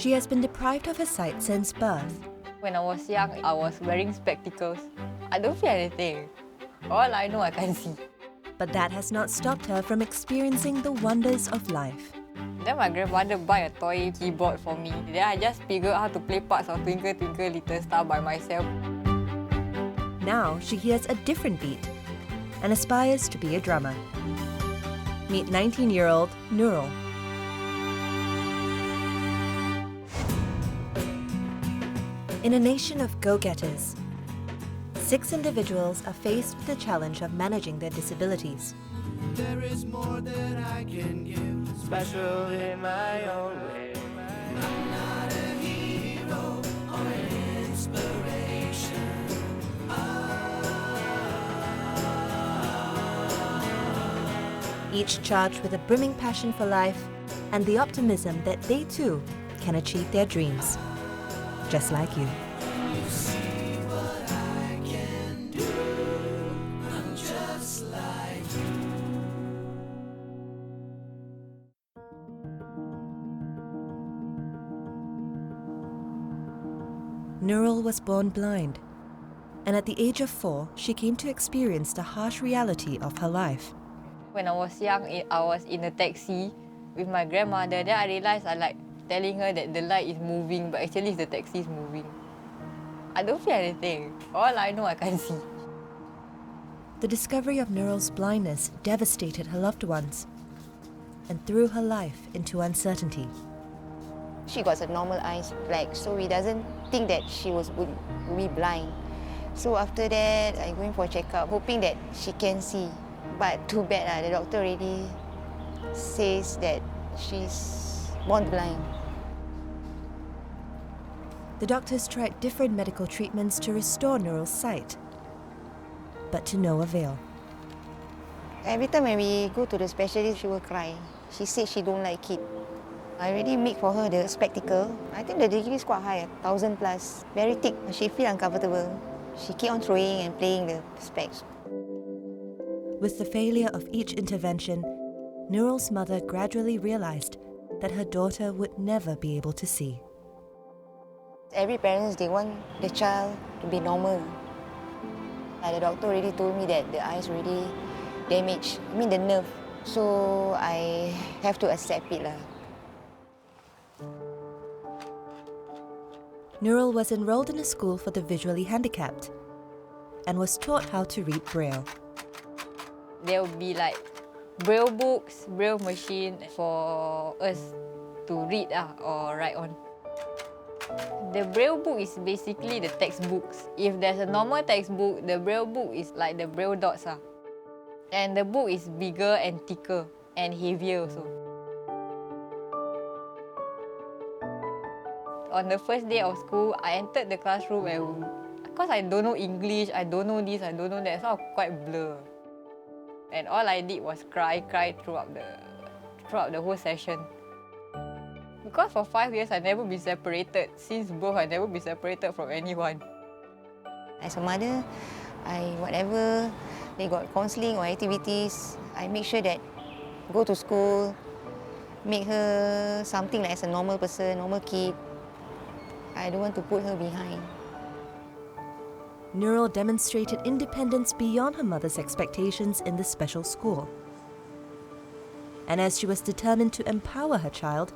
She has been deprived of her sight since birth. When I was young, I was wearing spectacles. I don't feel anything. All I know, I can see. But that has not stopped her from experiencing the wonders of life. Then my grandmother buy a toy keyboard for me. Then I just figure out how to play parts of Twinkle Twinkle Little Star by myself. Now she hears a different beat and aspires to be a drummer. Meet 19-year-old Nurul. In a nation of go-getters, 6 individuals are faced with the challenge of managing their disabilities. There is more that I can give, special in my own way. I'm not a hero or an inspiration. Each charged with a brimming passion for life and the optimism that they too can achieve their dreams, just like you. You see what I can do. I'm just like you. Nurul was born blind, and at the age of 4, she came to experience the harsh reality of her life. When I was young, I was in a taxi with my grandmother. Then I realized I like telling her that the light is moving, but actually the taxi is moving. I don't feel anything. All I know, I can see. The discovery of Nurul's blindness devastated her loved ones and threw her life into uncertainty. She got a normal eyes black, so we doesn't think that she would be blind. So after that, I going for checkup, hoping that she can see. But too bad, the doctor already says that she's born blind. The doctors tried different medical treatments to restore Nurul's sight, but to no avail. Every time when we go to the specialist, she will cry. She said she don't like it. I already make for her the spectacle. I think the degree is quite high, 1,000 plus. Very thick. She feel uncomfortable. She keep on throwing and playing the specs. With the failure of each intervention, Nurul's mother gradually realized that her daughter would never be able to see. Every parents, they want the child to be normal. The doctor already told me that the eyes already damaged, the nerve. So I have to accept it. Nurul was enrolled in a school for the visually handicapped and was taught how to read Braille. There will be like Braille books, Braille machine for us to read or write on. The Braille book is basically the textbooks. If there's a normal textbook, the Braille book is like the Braille dots. And the book is bigger and thicker and heavier also. On the first day of school, I entered the classroom and because I don't know English, I don't know this, I don't know that, so I'm quite blur. And all I did was cry throughout the whole session. Because for 5 years, I never been separated. Since birth, I never been separated from anyone. As a mother, whatever they got counselling or activities, I make sure that go to school, make her something like as a normal person, normal kid. I don't want to put her behind. Nurul demonstrated independence beyond her mother's expectations in the special school. And as she was determined to empower her child,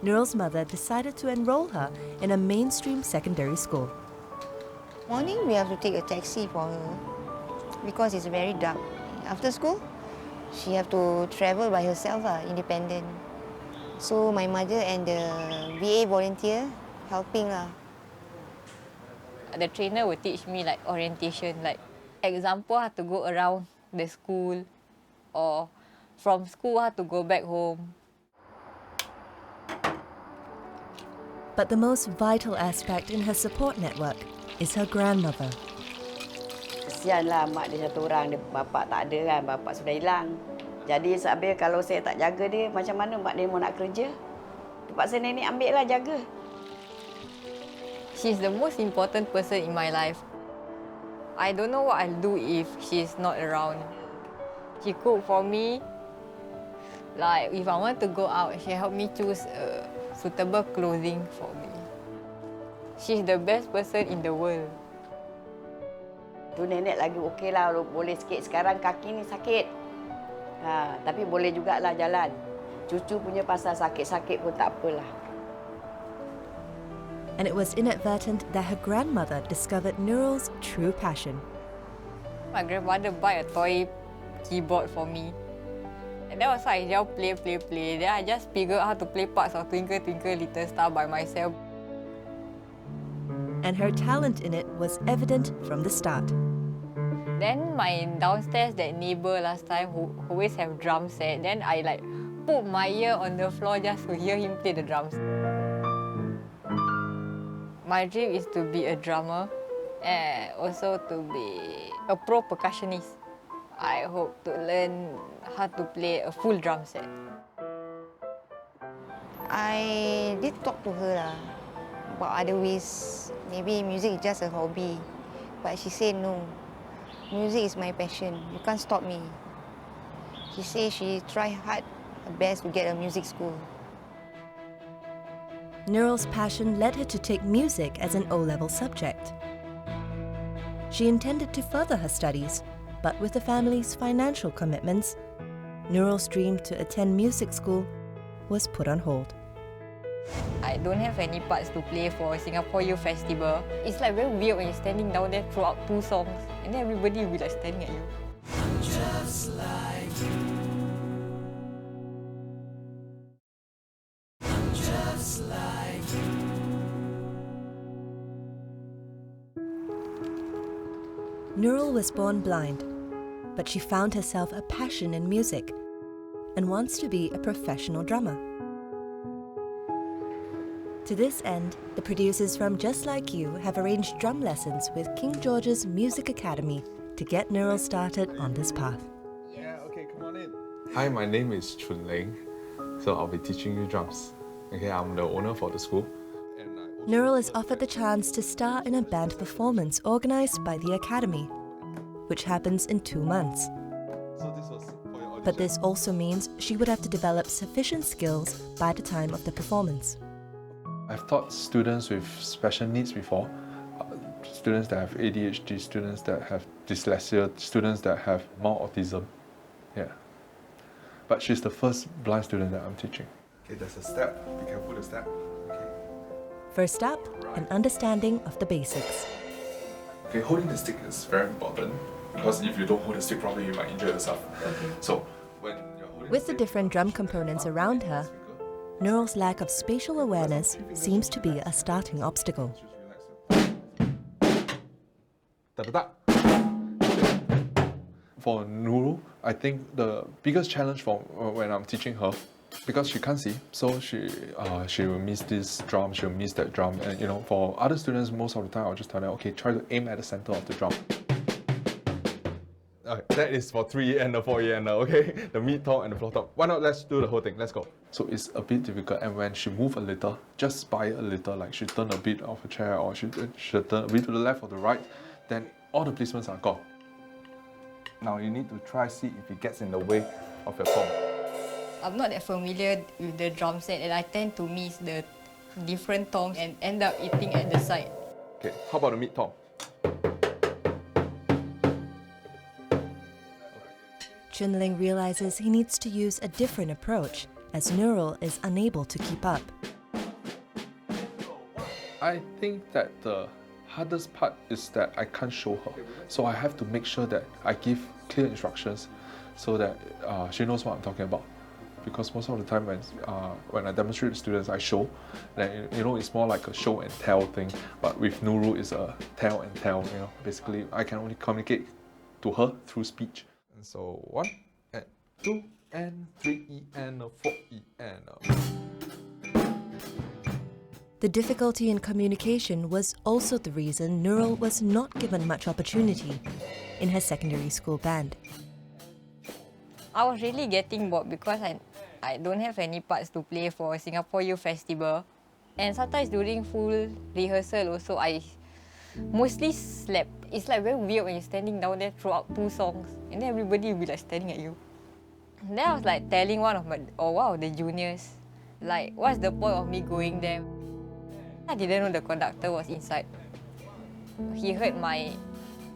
Nurul's mother decided to enroll her in a mainstream secondary school. Morning, we have to take a taxi for her because it's very dark. After school, she have to travel by herself, independent. So my mother and the VA volunteer helping. The trainer will teach me like orientation, like example how to go around the school or from school how to go back home. But the most vital aspect in her support network is her grandmother. Kesianlah mak dia satu orang, dia bapak tak ada kan, bapak sudah hilang. Jadi sampai kalau saya tak jaga dia, macam mana mak dia mau nak kerja? Terpaksa nenek ambil lah jaga. She's the most important person in my life. I don't know what I'll do if she's not around. She cook for me. Like if I want to go out, she help me choose suitable clothing for me. She's the best person in the world. Tu nenek lagi okey lah, boleh sikit. Sekarang kaki ni sakit. Tapi boleh jugalah jalan. Cucu punya pasal sakit-sakit pun tak apalah. And it was inadvertent that her grandmother discovered Nurul's true passion. My grandmother buy a toy keyboard for me. And that was why I just play. Then I just figure out how to play parts of Twinkle Twinkle Little Star by myself. And her talent in it was evident from the start. Then my downstairs, that neighbor last time who always have drum set, then I like put my ear on the floor just to hear him play the drums. My dream is to be a drummer and also to be a pro percussionist. I hope to learn how to play a full drum set. I did talk to her lah about other ways. Maybe music is just a hobby. But she said no. Music is my passion. You can't stop me. She said she tried hard her best to get a music school. Nurul's passion led her to take music as an O-level subject. She intended to further her studies, but with the family's financial commitments, Nurul's dream to attend music school was put on hold. I don't have any parts to play for Singapore Youth Festival. It's like very weird when you're standing down there throughout 2 songs and then everybody will be like staring at you. Just like you. Just like you. Nurul was born blind, but she found herself a passion in music and wants to be a professional drummer. To this end, the producers from Just Like You have arranged drum lessons with King George's Music Academy to get Nurul started on this path. Yeah, okay, come on in. Hi, my name is Chun Ling. So I'll be teaching you drums. Okay, I'm the owner for the school. Nurul is offered the chance to star in a band performance organised by the Academy, which happens in 2 months. So this was for your audition. But this also means she would have to develop sufficient skills by the time of the performance. I've taught students with special needs before. Students that have ADHD, students that have dyslexia, students that have mild autism. Yeah. But she's the first blind student that I'm teaching. Okay, there's a step. Be careful the step. Okay. First up, an understanding of the basics. Okay, holding the stick is very important because if you don't hold the stick properly, you might injure yourself. Okay. So when you're holding With the different drum components around her, Nurul's lack of spatial awareness seems to be a starting obstacle. For Nurul, I think the biggest challenge for when I'm teaching her, because she can't see, so she will miss this drum, she'll miss that drum, and you know, for other students, most of the time I'll just tell them, okay, try to aim at the center of the drum. Okay, that is for 3 and the 4 and okay, the mid tone and the floor tone. Why not let's do the whole thing? Let's go. So it's a bit difficult, and when she move a little, just by a little, like she turn a bit of a chair or she turn a bit to the left or the right, then all the placements are gone. Now you need to try see if it gets in the way of your tone. I'm not that familiar with the drum set and I tend to miss the different tones and end up eating at the side. Okay, how about the mid tone? Chunling realizes he needs to use a different approach as Nurul is unable to keep up. I think that the hardest part is that I can't show her. So I have to make sure that I give clear instructions so that she knows what I'm talking about. Because most of the time when I demonstrate to students, I show. Then, you know, it's more like a show and tell thing. But with Nurul, it's a tell and tell. You know, basically, I can only communicate to her through speech. And so 1 and 2 and 3 and 4 and. The difficulty in communication was also the reason Nurul was not given much opportunity in her secondary school band. I was really getting bored because I don't have any parts to play for Singapore Youth Festival. And sometimes during full rehearsal also, I mostly slept. It's like very weird when you're standing down there throughout 2 songs and then everybody will be like staring at you. And then I was like telling one of the juniors, Like, what's the point of me going there? I didn't know the conductor was inside. He heard my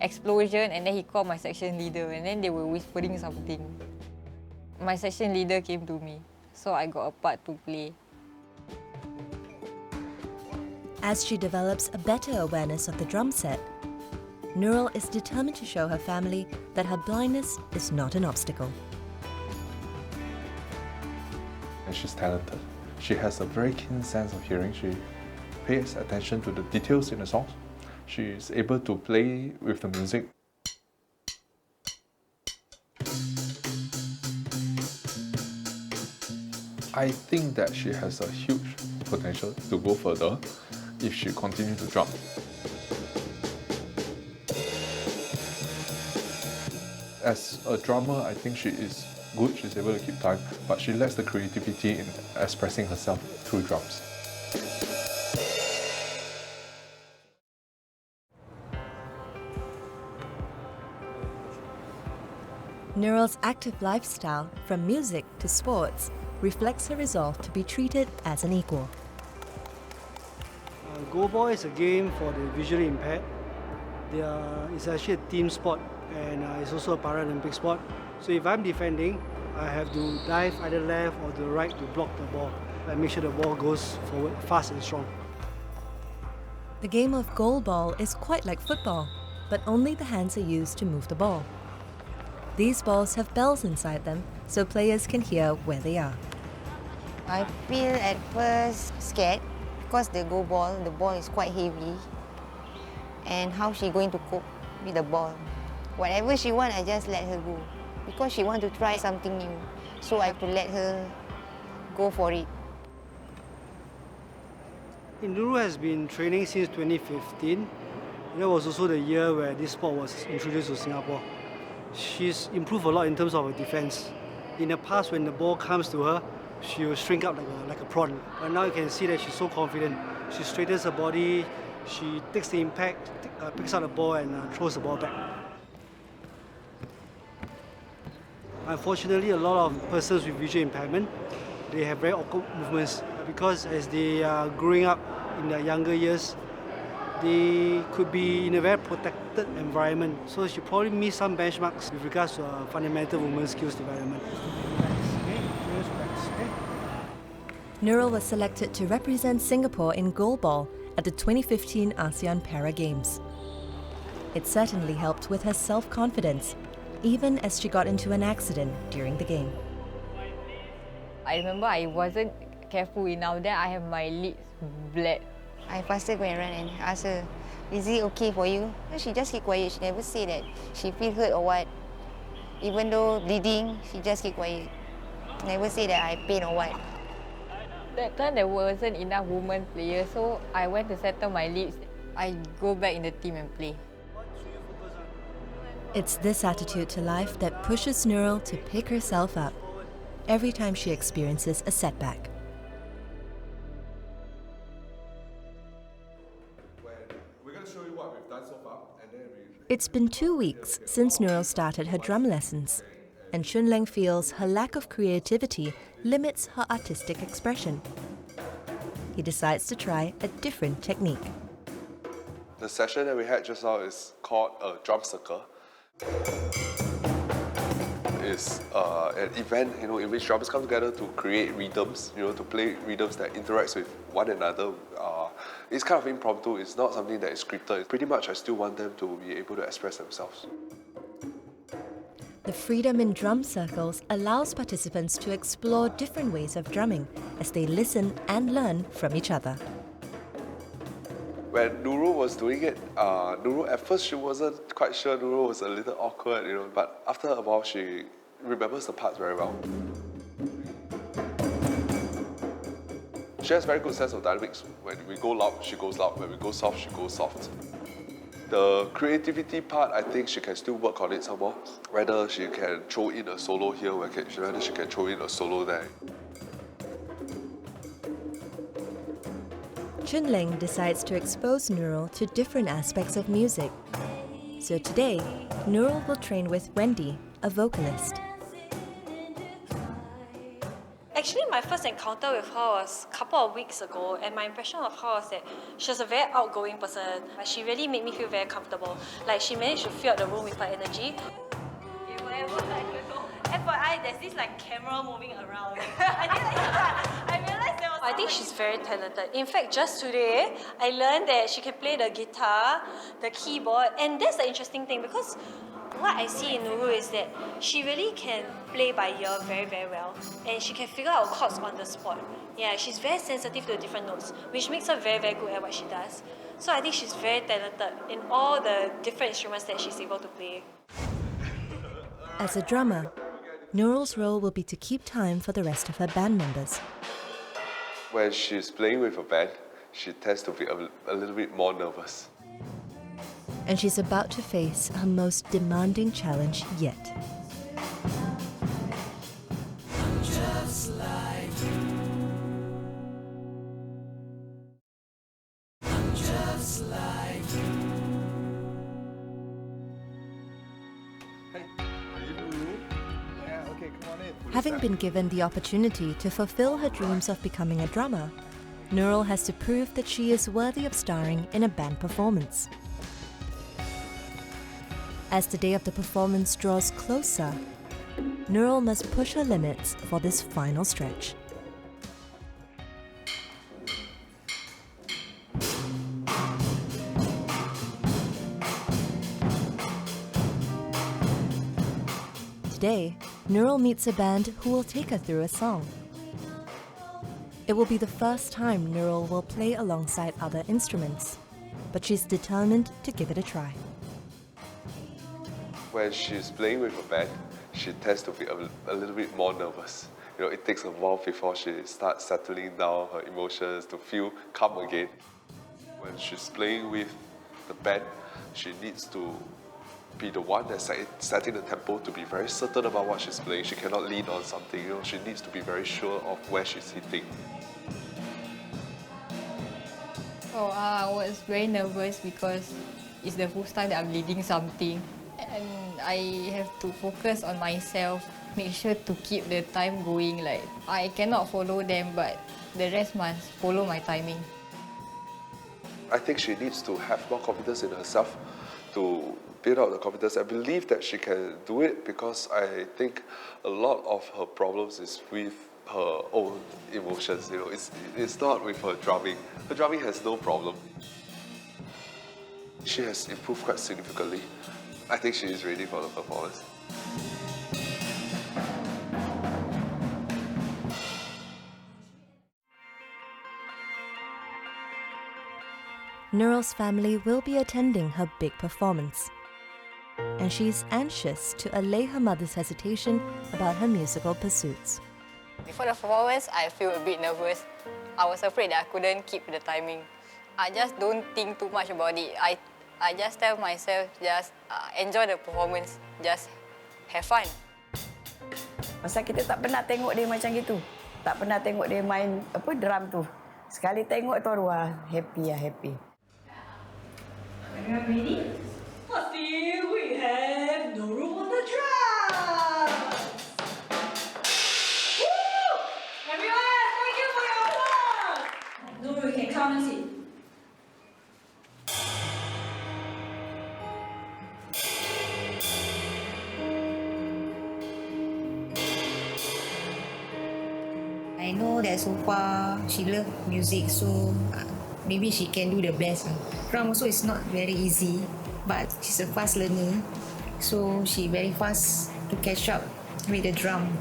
explosion and then he called my section leader and then they were whispering something. My section leader came to me, so I got a part to play. As she develops a better awareness of the drum set, Nurul is determined to show her family that her blindness is not an obstacle. And she's talented. She has a very keen sense of hearing. She pays attention to the details in the songs. She is able to play with the music. I think that she has a huge potential to go further if she continues to drum. As a drummer, I think she is good, she's able to keep time, but she lacks the creativity in expressing herself through drums. Nurul's active lifestyle, from music to sports, reflects her resolve to be treated as an equal. Goalball is a game for the visually impaired. It's actually a team sport and it's also a Paralympic sport. So if I'm defending, I have to dive either left or the right to block the ball and make sure the ball goes forward fast and strong. The game of goalball is quite like football, but only the hands are used to move the ball. These balls have bells inside them, so players can hear where they are. I feel at first scared because the ball is quite heavy. And how she going to cope with the ball? Whatever she wants, I just let her go. Because she wants to try something new. So I have to let her go for it. Nurul has been training since 2015. That was also the year where this sport was introduced to Singapore. She's improved a lot in terms of her defense. In the past, when the ball comes to her, she will shrink up like a prawn. But now you can see that she's so confident. She straightens her body, she takes the impact, picks out the ball and throws the ball back. Unfortunately, a lot of persons with visual impairment, they have very awkward movements because as they are growing up in their younger years, they could be in a very protected environment. So she probably miss some benchmarks with regards to fundamental movement skills development. Nurul was selected to represent Singapore in goalball at the 2015 ASEAN Para Games. It certainly helped with her self-confidence, even as she got into an accident during the game. I remember I wasn't careful enough, then I have my lips bled. I faster go and run and ask her, is it okay for you? She just keep quiet. She never say that she feel hurt or what. Even though bleeding, she just keep quiet. Never say that I pain or what. That time there wasn't enough women players, so I went to settle my lips. I go back in the team and play. It's this attitude to life that pushes Nurul to pick herself up every time she experiences a setback. It's been 2 weeks since Nurul started her drum lessons, and Chunleng feels her lack of creativity limits her artistic expression. He decides to try a different technique. The session that we had just now is called a drum circle. It's an event, in which drummers come together to create rhythms, to play rhythms that interacts with one another. It's kind of impromptu. It's not something that is scripted. Pretty much, I still want them to be able to express themselves. The freedom in drum circles allows participants to explore different ways of drumming as they listen and learn from each other. When Nurul was doing it, Nurul, at first she wasn't quite sure. Nurul was a little awkward, but after a while she remembers the parts very well. She has a very good sense of dynamics. When we go loud, she goes loud. When we go soft, she goes soft. The creativity part, I think she can still work on it some more. Whether she can throw in a solo here, whether she can throw in a solo there. Chunleng decides to expose Nurul to different aspects of music. So today, Nurul will train with Wendy, a vocalist. Actually, my first encounter with her was a couple of weeks ago, and my impression of her was that she was a very outgoing person. She really made me feel very comfortable. Like, she managed to fill out the room with her energy. Okay, whatever, I don't know. FYI, there's this like camera moving around. I realized there was. I think she's very talented. In fact, just today, I learned that she can play the guitar, the keyboard, and that's the interesting thing because what I see in Nurul is that she really can play by ear very, very well, and she can figure out chords on the spot. Yeah, she's very sensitive to different notes, which makes her very, very good at what she does. So I think she's very talented in all the different instruments that she's able to play. As a drummer, Nurul's role will be to keep time for the rest of her band members. When she's playing with a band, she tends to be a little bit more nervous. And she's about to face her most demanding challenge yet. Just like you. Just like you. Hey, are you Nurul? Yeah, okay, come on in. Having been given the opportunity to fulfill her dreams of becoming a drummer, Nurul has to prove that she is worthy of starring in a band performance. As the day of the performance draws closer, Nurul must push her limits for this final stretch. Today, Nurul meets a band who will take her through a song. It will be the first time Nurul will play alongside other instruments, but she's determined to give it a try. When she's playing with a band, she tends to be a little bit more nervous. You know, it takes a while before she starts settling down her emotions to feel calm again. When she's playing with the band, she needs to be the one that's setting the tempo, to be very certain about what she's playing. She cannot lean on something, you know, she needs to be very sure of where she's hitting. Oh, I was very nervous because it's the first time that I'm leading something. And I have to focus on myself, make sure to keep the time going. Like, I cannot follow them, but the rest must follow my timing. I think she needs to have more confidence in herself to build up the confidence. I believe that she can do it because I think a lot of her problems is with her own emotions. You know, it's not with her drumming. Her drumming has no problem. She has improved quite significantly. I think she is ready for the performance. Nurul's family will be attending her big performance, and she's anxious to allay her mother's hesitation about her musical pursuits. Before the performance, I feel a bit nervous. I was afraid that I couldn't keep the timing. I just don't think too much about it. I just tell myself, just enjoy the performance, just have fun. Pasal kita tak pernah tengok dia macam gitu. Tak pernah tengok dia main drum tu. Sekali tengok tu wah, happy lah, happy. Everyone ready? First, we have Nurul on the drums. Woo! Everyone, thank you for your applause. Nurul, you can come and sit. I know that so far she loves music, so maybe she can do the best. Drum also is not very easy, but she's a fast learner, so she very fast to catch up with the drum.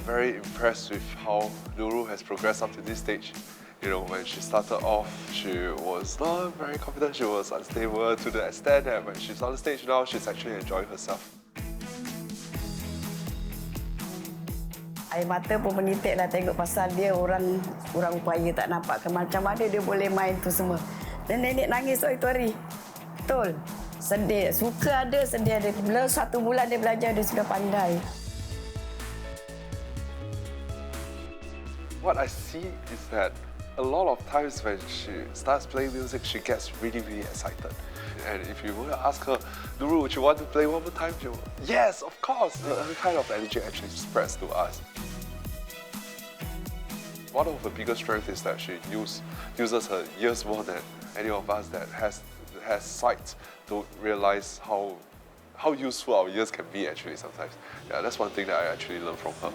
Very impressed with how Nurul has progressed up to this stage. You know, when she started off, she was not very confident, she was unstable to the extent that when she's on the stage now, she's actually enjoying herself. Air mata pun menitik lah tengok pasal dia orang upaya tak nampak ke macam mana dia boleh main tu semua. Dan nenek nangis itu hari. Betul. Sedih. Suka ada, sedih ada. Belum 1 bulan dia belajar, dia sudah pandai. What I see is that a lot of times when she starts playing music, she gets really, really excited. And if you were to ask her, Nurul, would you want to play one more time? She'll, yes, of course. Her kind of energy actually spreads to us. One of her biggest strengths is that she uses her ears more than any of us that has sight to realize how useful our ears can be actually sometimes. Yeah, that's one thing that I actually learned from her.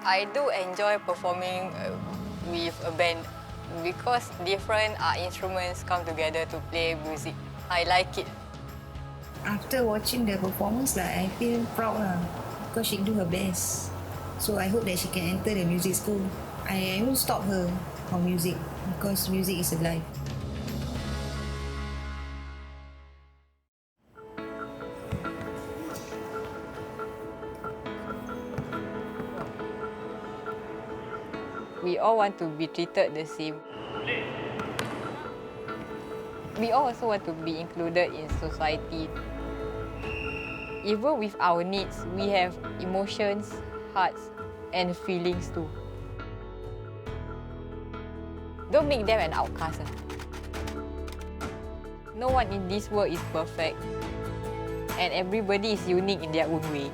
I do enjoy performing with a band because different instruments come together to play music. I like it. After watching the performance, I feel proud because she do her best. So I hope that she can enter the music school. I won't stop her from music because music is a life. We all want to be treated the same. We all also want to be included in society. Even with our needs, we have emotions, hearts, and feelings too. Don't make them an outcast. No one in this world is perfect, and everybody is unique in their own way.